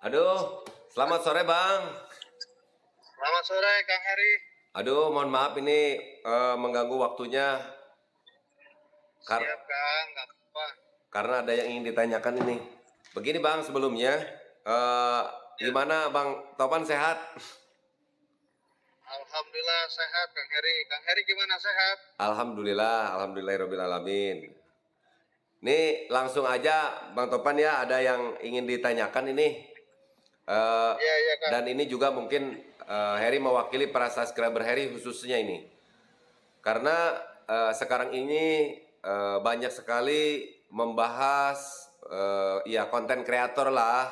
Aduh, selamat sore Bang. Selamat sore Kang Heri. Aduh, mohon maaf ini mengganggu waktunya Siap Kang, nggak apa-apa. karena ada yang ingin ditanyakan ini. Begini Bang, sebelumnya eh, Ya. gimana Bang Topan sehat? Alhamdulillah sehat Kang Heri. Kang Heri gimana sehat? Alhamdulillah, alhamdulillahirabbil alamin. Nih langsung aja Bang Topan ya, ada yang ingin ditanyakan ini. Eh, Iya iya Kang. dan ini juga mungkin Heri mewakili para subscriber Heri khususnya ini. Karena sekarang ini banyak sekali membahas ya konten kreator lah,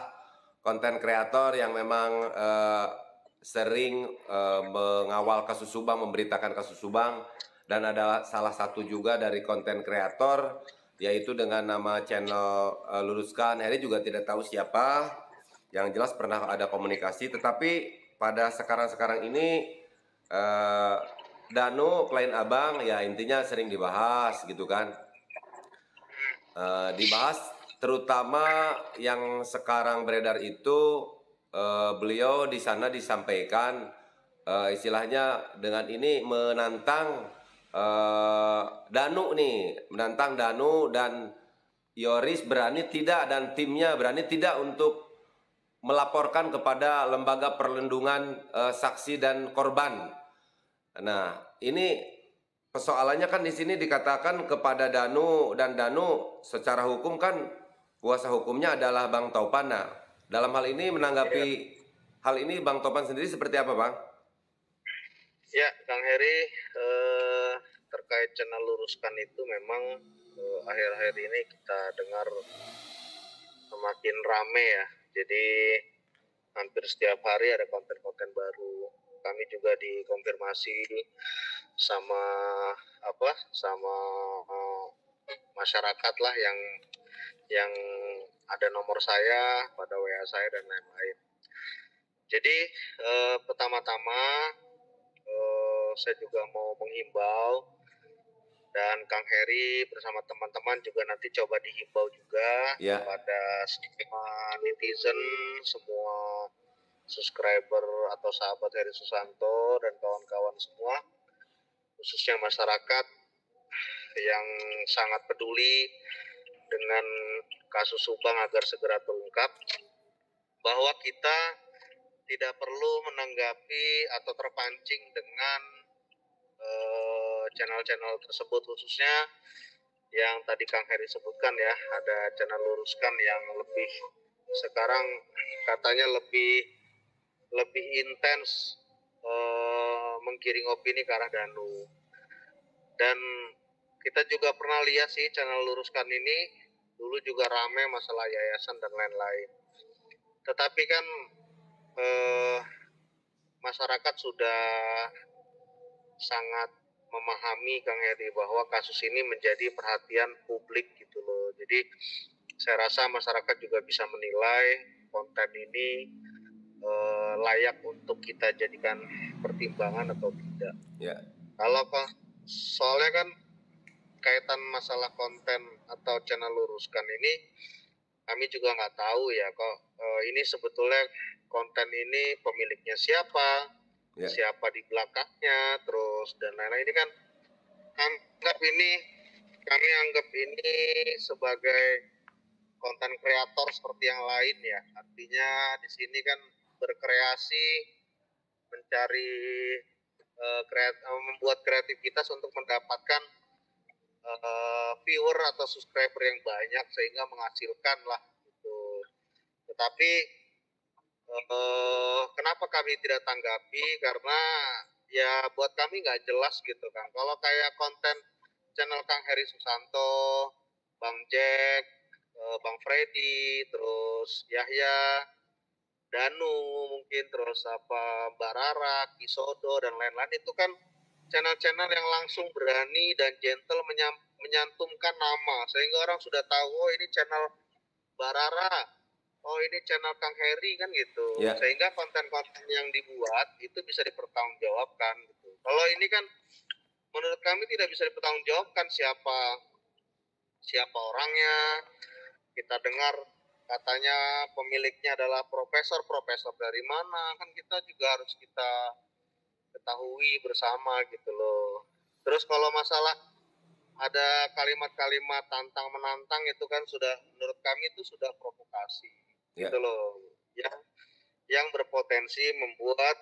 konten kreator yang memang sering mengawal kasus Subang, memberitakan kasus Subang, dan ada salah satu juga dari konten kreator yaitu dengan nama channel Luruskan. Heri juga tidak tahu siapa, yang jelas pernah ada komunikasi, tetapi pada sekarang ini eh, Danu klien abang ya intinya sering dibahas gitu kan. Dibahas terutama yang sekarang beredar itu beliau di sana disampaikan istilahnya dengan ini menantang Danu nih, menantang Danu dan Yoris berani tidak dan timnya berani tidak untuk melaporkan kepada lembaga perlindungan saksi dan korban. Nah, ini persoalannya kan di sini dikatakan kepada Danu, dan Danu secara hukum kan kuasa hukumnya adalah Bang Topan. Nah, dalam hal ini menanggapi hal ini Bang Topan sendiri seperti apa, Bang? Ya Kang Heri, terkait channel Luruskan itu memang akhir-akhir ini kita dengar semakin rame ya. Jadi hampir setiap hari ada konten-konten baru. Kami juga dikonfirmasi sama sama masyarakat lah yang ada nomor saya pada WA saya dan lain-lain. Jadi pertama-tama saya juga mau menghimbau, dan Kang Heri bersama teman-teman juga nanti coba dihimbau juga Ya. kepada semua netizen, semua subscriber atau sahabat Heri Susanto dan kawan-kawan semua, khususnya masyarakat yang sangat peduli dengan kasus Subang agar segera terungkap, bahwa kita tidak perlu menanggapi atau terpancing dengan channel-channel tersebut, khususnya yang tadi Kang Heri sebutkan ya, ada channel Luruskan yang lebih sekarang katanya lebih intens menggiring opini ke arah Danu. Dan kita juga pernah lihat sih channel Luruskan ini dulu juga rame masalah yayasan dan lain-lain. Tetapi kan masyarakat sudah sangat memahami Kang Heri bahwa kasus ini menjadi perhatian publik gitu loh. Jadi saya rasa masyarakat juga bisa menilai konten ini layak untuk kita jadikan pertimbangan atau tidak. Ya. Kalau soalnya kan kaitan masalah konten atau channel Luruskan ini, kami juga nggak tahu ya kok ini sebetulnya konten ini pemiliknya siapa, Ya. siapa di belakangnya, terus dan lain-lain. Ini kan kami anggap ini sebagai konten kreator seperti yang lain ya. Artinya di sini kan berkreasi, mencari membuat kreativitas untuk mendapatkan viewer atau subscriber yang banyak sehingga menghasilkan lah gitu. Tetapi kenapa kami tidak tanggapi, karena ya buat kami nggak jelas gitu kan. Kalau kayak konten channel Kang Heri Susanto, Bang Jack, Bang Freddy, terus Yahya, Danu mungkin, terus Mbak Rara, Kisodo dan lain-lain, itu kan channel-channel yang langsung berani dan gentle menyantumkan nama sehingga orang sudah tahu, oh ini channel Mbak Rara, oh ini channel Kang Heri kan gitu. Ya. Sehingga konten-konten yang dibuat itu bisa dipertanggungjawabkan gitu. Kalau ini kan menurut kami tidak bisa dipertanggungjawabkan siapa orangnya. Kita dengar katanya pemiliknya adalah profesor dari mana, kan kita juga harus kita ketahui bersama gitu loh. Terus kalau masalah ada kalimat-kalimat tantang menantang itu kan sudah menurut kami itu sudah provokasi Ya. gitu loh, yang berpotensi membuat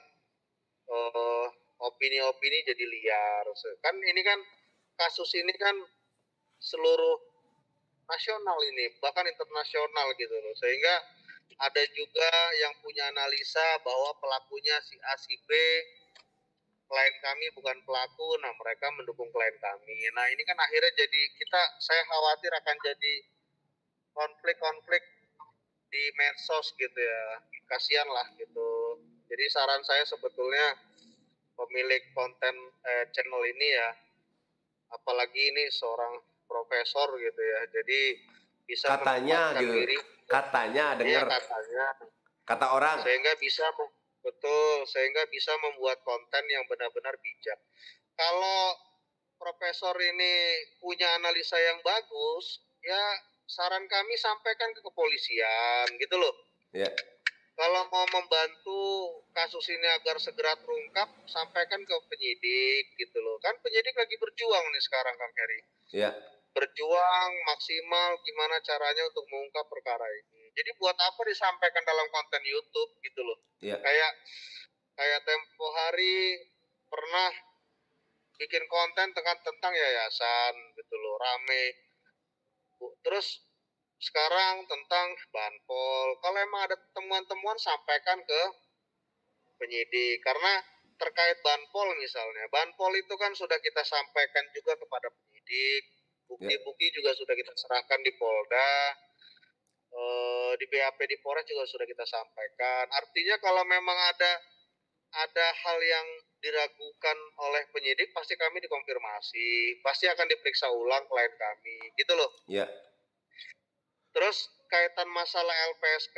opini-opini jadi liar. Kan ini kan kasus ini kan seluruh nasional ini, bahkan internasional gitu loh. Sehingga ada juga yang punya analisa bahwa pelakunya si A si B, klien kami bukan pelaku, nah mereka mendukung klien kami. Nah ini kan akhirnya jadi saya khawatir akan jadi konflik-konflik di medsos gitu ya. Kasihan lah gitu. Jadi saran saya sebetulnya pemilik konten channel ini ya, apalagi ini seorang profesor gitu ya, jadi bisa Katanya menempatkan gitu. diri, Katanya ya dengar katanya, kata orang. sehingga bisa membuat konten yang benar-benar bijak. Kalau profesor ini punya analisa yang bagus, ya saran kami sampaikan ke kepolisian gitu loh. Ya. Kalau mau membantu kasus ini agar segera terungkap, sampaikan ke penyidik gitu loh. Kan penyidik lagi berjuang nih sekarang, Kang Heri. Ya. Berjuang maksimal gimana caranya untuk mengungkap perkara ini. Jadi buat apa disampaikan dalam konten YouTube gitu loh. Ya. Kayak tempo hari pernah bikin konten tentang yayasan gitu loh, rame. Terus sekarang tentang Banpol. Kalau emang ada temuan-temuan sampaikan ke penyidik, karena terkait Banpol misalnya, Banpol itu kan sudah kita sampaikan juga kepada penyidik, bukti-bukti juga sudah kita serahkan di Polda, di BAP di Polres juga sudah kita sampaikan. Artinya kalau memang ada hal yang diragukan oleh penyidik, pasti kami dikonfirmasi, pasti akan diperiksa ulang klien kami, gitu loh. Ya. Terus kaitan masalah LPSK,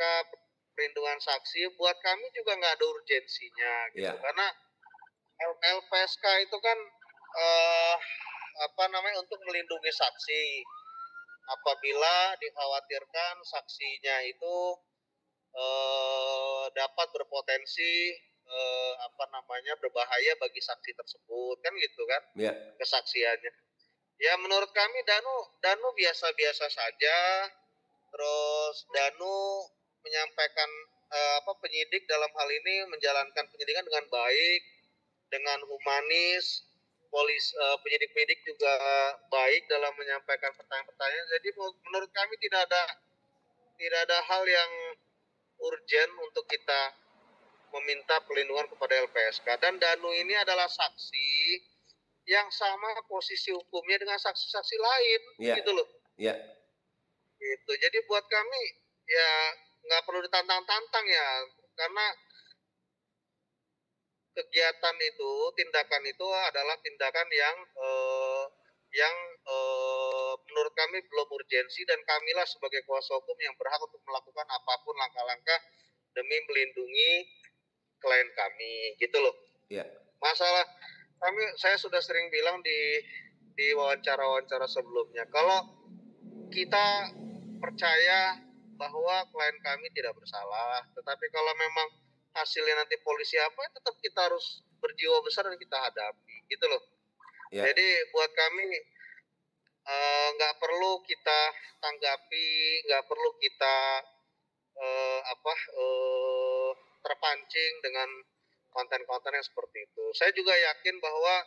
perlindungan saksi, buat kami juga nggak ada urgensinya gitu, karena LPSK itu kan untuk melindungi saksi apabila dikhawatirkan saksinya itu dapat berpotensi berbahaya bagi saksi tersebut, kan gitu kan, kesaksiannya. Ya menurut kami Danu biasa-biasa saja. Terus Danu menyampaikan penyidik dalam hal ini menjalankan penyidikan dengan baik, dengan humanis. Penyidik-penyidik juga baik dalam menyampaikan pertanyaan-pertanyaan. Jadi menurut kami tidak ada hal yang urgent untuk kita meminta perlindungan kepada LPSK. Dan Danu ini adalah saksi yang sama posisi hukumnya dengan saksi-saksi lain, gitu loh. Iya. Gitu. Jadi buat kami ya nggak perlu ditantang-tantang ya, karena kegiatan itu, tindakan itu adalah tindakan yang menurut kami belum urgensi, dan kamilah sebagai kuasa hukum yang berhak untuk melakukan apapun langkah-langkah demi melindungi klien kami, gitu loh. Iya. Masalah saya sudah sering bilang di wawancara-wawancara sebelumnya, kalau kita percaya bahwa klien kami tidak bersalah, tetapi kalau memang hasilnya nanti polisi apa, tetap kita harus berjiwa besar dan kita hadapi, gitu loh. Ya. Jadi buat kami nggak perlu kita tanggapi, nggak perlu kita terpancing dengan konten-konten yang seperti itu. Saya juga yakin bahwa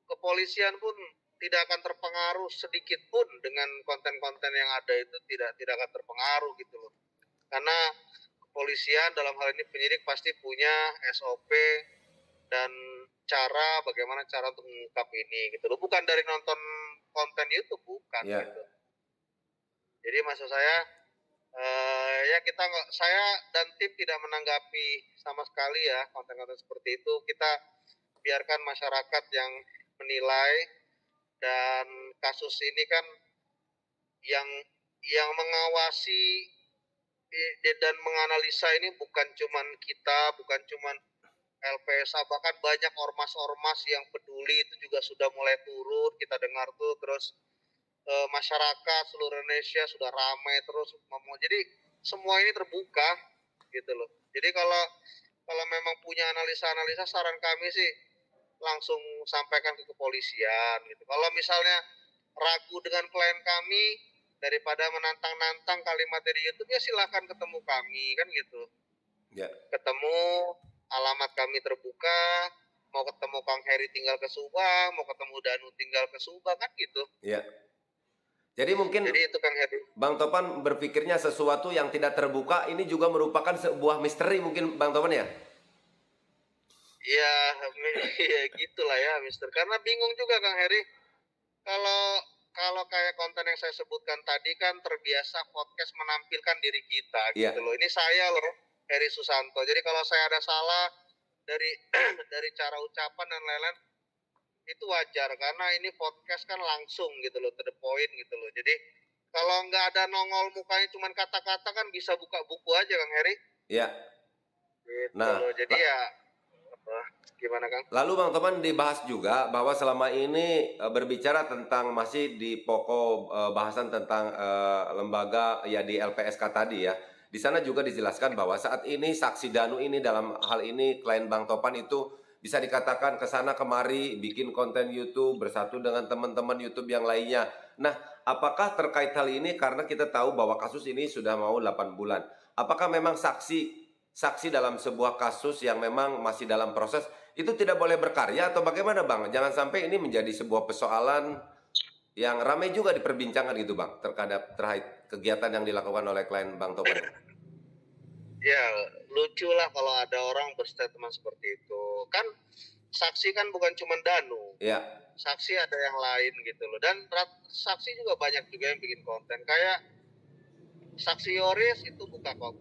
kepolisian pun tidak akan terpengaruh sedikit pun dengan konten-konten yang ada itu, tidak akan terpengaruh gitu loh. Karena kepolisian dalam hal ini penyidik pasti punya SOP dan bagaimana cara untuk mengungkap ini gitu loh. Bukan dari nonton konten YouTube, bukan gitu. Jadi maksud saya saya dan tim tidak menanggapi sama sekali ya konten-konten seperti itu. Kita biarkan masyarakat yang menilai, dan kasus ini kan yang mengawasi dan menganalisa ini bukan cuman kita, bukan cuman LPSA, bahkan banyak ormas-ormas yang peduli itu juga sudah mulai turun, kita dengar tuh. Terus masyarakat seluruh Indonesia sudah ramai terus ngomong. Jadi semua ini terbuka gitu loh. Jadi kalau kalau memang punya analisa-analisa, saran kami sih langsung sampaikan ke kepolisian gitu. Kalau misalnya ragu dengan klien kami, daripada menantang-nantang kalimatnya di YouTube, ya silakan ketemu kami kan gitu. Ya. Ketemu, alamat kami terbuka, mau ketemu Kang Heri tinggal ke Subang, mau ketemu Danu tinggal ke Subang kan gitu. Ya. Jadi mungkin Jadi itu Kang Heri. Bang Topan berpikirnya sesuatu yang tidak terbuka ini juga merupakan sebuah misteri mungkin Bang Topan ya? Ya, ya gitulah ya, Mister. Karena bingung juga Kang Heri. Kalau kalau kayak konten yang saya sebutkan tadi kan terbiasa podcast menampilkan diri kita Iya. gitu loh. Ini saya loh, Heri Susanto. Jadi kalau saya ada salah dari dari cara ucapan dan lain-lain, itu wajar karena ini podcast kan langsung gitu loh, to the point gitu loh. Jadi kalau nggak ada nongol mukanya cuman kata-kata kan bisa buka buku aja Kang Heri. Iya. Gitu Nah, loh. Jadi ya gimana Kang? lalu Bang Topan dibahas juga bahwa selama ini berbicara tentang masih di pokok bahasan tentang lembaga ya di LPSK tadi ya. Di sana juga dijelaskan bahwa saat ini saksi Danu ini dalam hal ini klien Bang Topan itu bisa dikatakan ke sana kemari bikin konten YouTube bersatu dengan teman-teman YouTube yang lainnya. Nah, apakah terkait hal ini karena kita tahu bahwa kasus ini sudah mau 8 bulan. Apakah memang saksi dalam sebuah kasus yang memang masih dalam proses itu tidak boleh berkarya atau bagaimana Bang? Jangan sampai ini menjadi sebuah persoalan yang ramai juga diperbincangkan gitu Bang terkait kegiatan yang dilakukan oleh klien Bang Topan. Ya, lucu lah kalau ada orang berstatement seperti itu. Kan saksi kan bukan cuma Danu. Ya. Saksi ada yang lain gitu loh. Dan saksi juga banyak juga yang bikin konten. Kayak saksi Yoris itu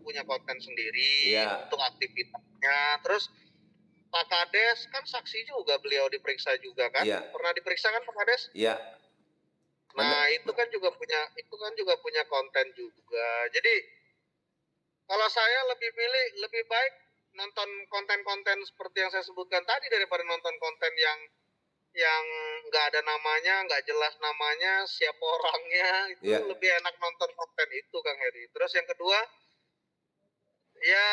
punya konten sendiri untuk aktivitasnya. Terus Pak Kades kan saksi juga, beliau diperiksa juga kan? Iya. Pernah diperiksa kan Pak Kades? Iya. Nah, itu kan juga punya konten juga. Jadi kalau saya lebih baik nonton konten-konten seperti yang saya sebutkan tadi daripada nonton konten yang nggak ada namanya, nggak jelas namanya, siapa orangnya. Itu lebih enak nonton konten itu Kang Heri. Terus yang kedua, ya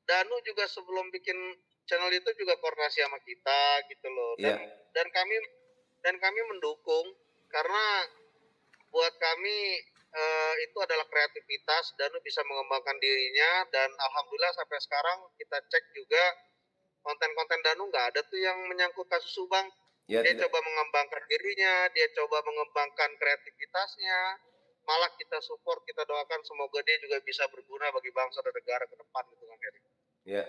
Danu juga sebelum bikin channel itu juga koordinasi sama kita gitu loh. Dan kami mendukung karena buat kami itu adalah kreativitas. Danu bisa mengembangkan dirinya dan alhamdulillah sampai sekarang kita cek juga konten-konten Danu nggak ada tuh yang menyangkut kasus Subang. Dia coba mengembangkan dirinya, dia coba mengembangkan kreativitasnya. Malah kita support, kita doakan semoga dia juga bisa berguna bagi bangsa dan negara ke depan gitu Kang Heri. Ya.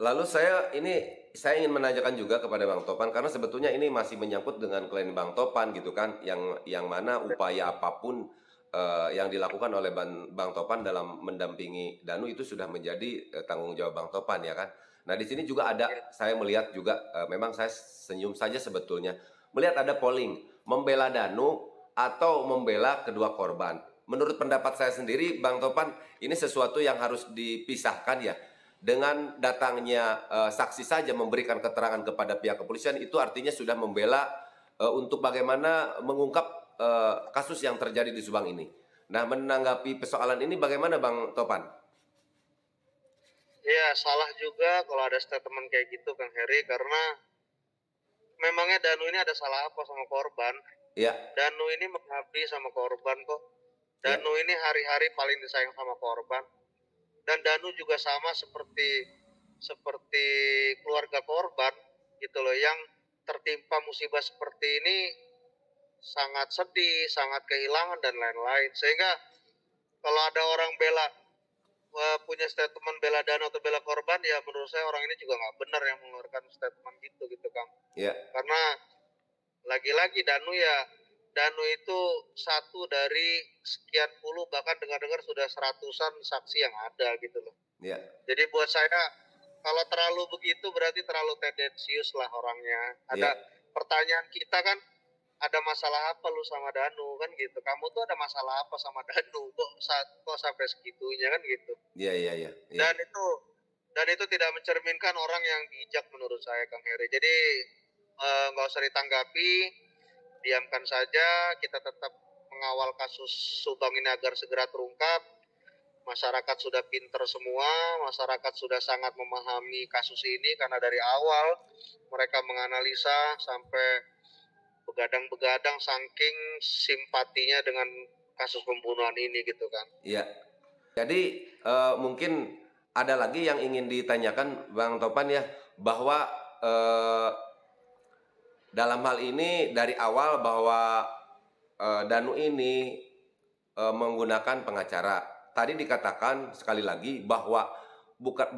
Lalu saya ingin menanyakan juga kepada Bang Topan karena sebetulnya ini masih menyangkut dengan klien Bang Topan gitu kan, yang mana upaya apapun yang dilakukan oleh Bang Topan dalam mendampingi Danu itu sudah menjadi tanggung jawab Bang Topan ya kan. Nah di sini juga ada saya melihat juga memang saya senyum saja sebetulnya melihat ada polling membela Danu atau membela kedua korban. Menurut pendapat saya sendiri Bang Topan ini sesuatu yang harus dipisahkan ya. Dengan datangnya saksi saja memberikan keterangan kepada pihak kepolisian itu artinya sudah membela untuk bagaimana mengungkap kasus yang terjadi di Subang ini. Nah, menanggapi persoalan ini bagaimana Bang Topan? Ya, salah juga kalau ada statement kayak gitu Kang Heri karena memangnya Danu ini ada salah apa sama korban? Ya. Danu ini mengabdi sama korban kok. Danu ini hari-hari paling disayang sama korban. Dan Danu juga sama seperti keluarga korban gitu loh yang tertimpa musibah seperti ini, sangat sedih, sangat kehilangan dan lain-lain. Sehingga kalau ada orang punya statement bela Danu atau bela korban, ya menurut saya orang ini juga nggak benar yang mengeluarkan statement gitu Kang. Ya. Karena lagi-lagi Danu itu satu dari sekian puluh, bahkan dengar-dengar sudah seratusan saksi yang ada gitu loh. Ya. Jadi buat saya kalau terlalu begitu berarti terlalu tendensius lah orangnya. Ada pertanyaan kita kan, ada masalah apa lu sama Danu kan gitu. Kamu tuh ada masalah apa sama Danu kok sampai segitunya kan gitu. Iya. Dan itu tidak mencerminkan orang yang bijak menurut saya Kang Heri. Jadi nggak usah ditanggapi, diamkan saja, kita tetap mengawal kasus Subang ini agar segera terungkap. Masyarakat sudah pinter semua, masyarakat sudah sangat memahami kasus ini karena dari awal mereka menganalisa sampai begadang-begadang saking simpatinya dengan kasus pembunuhan ini gitu kan. Iya. Jadi mungkin ada lagi yang ingin ditanyakan Bang Topan ya, bahwa dalam hal ini dari awal bahwa Danu ini menggunakan pengacara. Tadi dikatakan sekali lagi bahwa bukan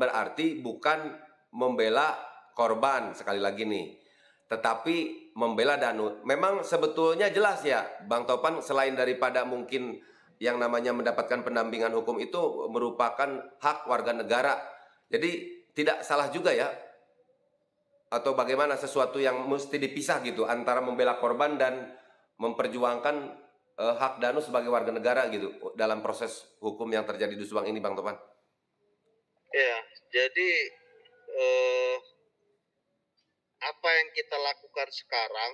membela korban sekali lagi nih, tetapi membela Danu. Memang sebetulnya jelas ya Bang Topan, selain daripada mungkin yang namanya mendapatkan pendampingan hukum itu merupakan hak warga negara. Jadi tidak salah juga ya, atau bagaimana, sesuatu yang mesti dipisah gitu antara membela korban dan memperjuangkan hak Danu sebagai warga negara gitu dalam proses hukum yang terjadi di Subang ini, Bang Topan. Ya, jadi apa yang kita lakukan sekarang